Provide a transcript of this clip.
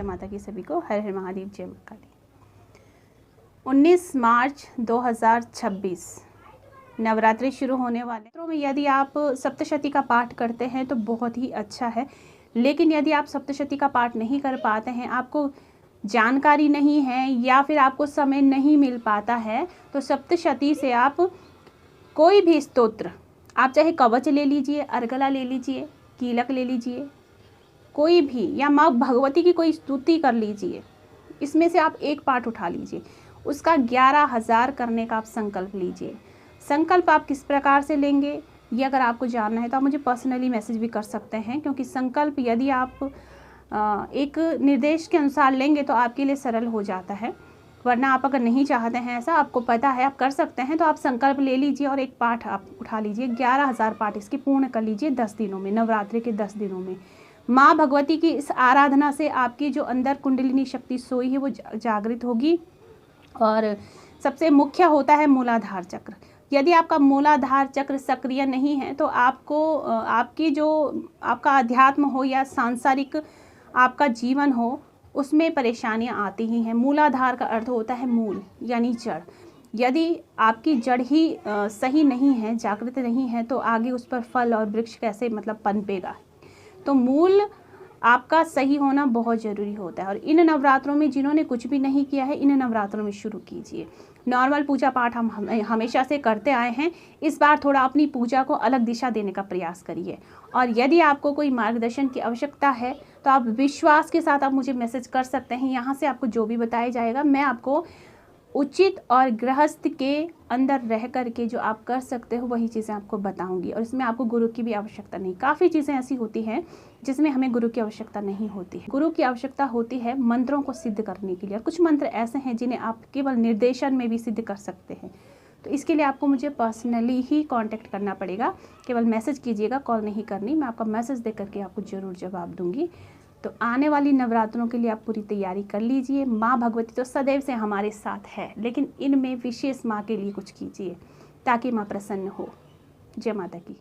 माता की सभी को। हर हर महादेव, जय मां काली। 19 मार्च 2026 नवरात्रि शुरू होने वाले। तो यदि आप सप्तशती का पाठ करते हैं तो बहुत ही अच्छा है, लेकिन यदि आप सप्तशती का पाठ नहीं कर पाते हैं, आपको जानकारी नहीं है या फिर आपको समय नहीं मिल पाता है, तो सप्तशती से आप कोई भी स्तोत्र, आप चाहे कवच ले लीजिए, अर्गला ले लीजिए, कीलक ले लीजिए, कोई भी, या माँ भगवती की कोई स्तुति कर लीजिए, इसमें से आप एक पाठ उठा लीजिए, उसका 11,000 करने का आप संकल्प लीजिए। संकल्प आप किस प्रकार से लेंगे, ये अगर आपको जानना है तो आप मुझे पर्सनली मैसेज भी कर सकते हैं, क्योंकि संकल्प यदि आप एक निर्देश के अनुसार लेंगे तो आपके लिए सरल हो जाता है। वरना आप अगर नहीं चाहते हैं ऐसा, आपको पता है आप कर सकते हैं, तो आप संकल्प ले लीजिए और एक पाठ आप उठा लीजिए। 11,000 पाठ इसके पूर्ण कर लीजिए 10 दिनों में, नवरात्रि के 10 दिनों में। माँ भगवती की इस आराधना से आपकी जो अंदर कुंडलिनी शक्ति सोई है वो जागृत होगी। और सबसे मुख्य होता है मूलाधार चक्र। यदि आपका मूलाधार चक्र सक्रिय नहीं है तो आपको आपकी जो आपका अध्यात्म हो या सांसारिक आपका जीवन हो, उसमें परेशानियां आती ही हैं। मूलाधार का अर्थ होता है मूल, यानी जड़। यदि आपकी जड़ ही सही नहीं है, जागृत नहीं है, तो आगे उस पर फल और वृक्ष कैसे मतलब पनपेगा। तो मूल आपका सही होना बहुत ज़रूरी होता है। और इन नवरात्रों में जिन्होंने कुछ भी नहीं किया है, इन नवरात्रों में शुरू कीजिए। नॉर्मल पूजा पाठ हम हमेशा से करते आए हैं, इस बार थोड़ा अपनी पूजा को अलग दिशा देने का प्रयास करिए। और यदि आपको कोई मार्गदर्शन की आवश्यकता है तो आप विश्वास के साथ आप मुझे मैसेज कर सकते हैं। यहाँ से आपको जो भी बताया जाएगा मैं आपको उचित और गृहस्थ के अंदर रह कर के जो आप कर सकते हो वही चीज़ें आपको बताऊंगी। और इसमें आपको गुरु की भी आवश्यकता नहीं। काफ़ी चीज़ें ऐसी होती हैं जिसमें हमें गुरु की आवश्यकता नहीं होती है। गुरु की आवश्यकता होती है मंत्रों को सिद्ध करने के लिए। और कुछ मंत्र ऐसे हैं जिन्हें आप केवल निर्देशन में भी सिद्ध कर सकते हैं। तो इसके लिए आपको मुझे पर्सनली ही कांटेक्ट करना पड़ेगा। केवल मैसेज कीजिएगा, कॉल नहीं करनी। मैं आपका मैसेज देख करके आपको ज़रूर जवाब दूंगी। तो आने वाली नवरात्रों के लिए आप पूरी तैयारी कर लीजिए। माँ भगवती तो सदैव से हमारे साथ है, लेकिन इनमें विशेष माँ के लिए कुछ कीजिए ताकि माँ प्रसन्न हो। जय माता की।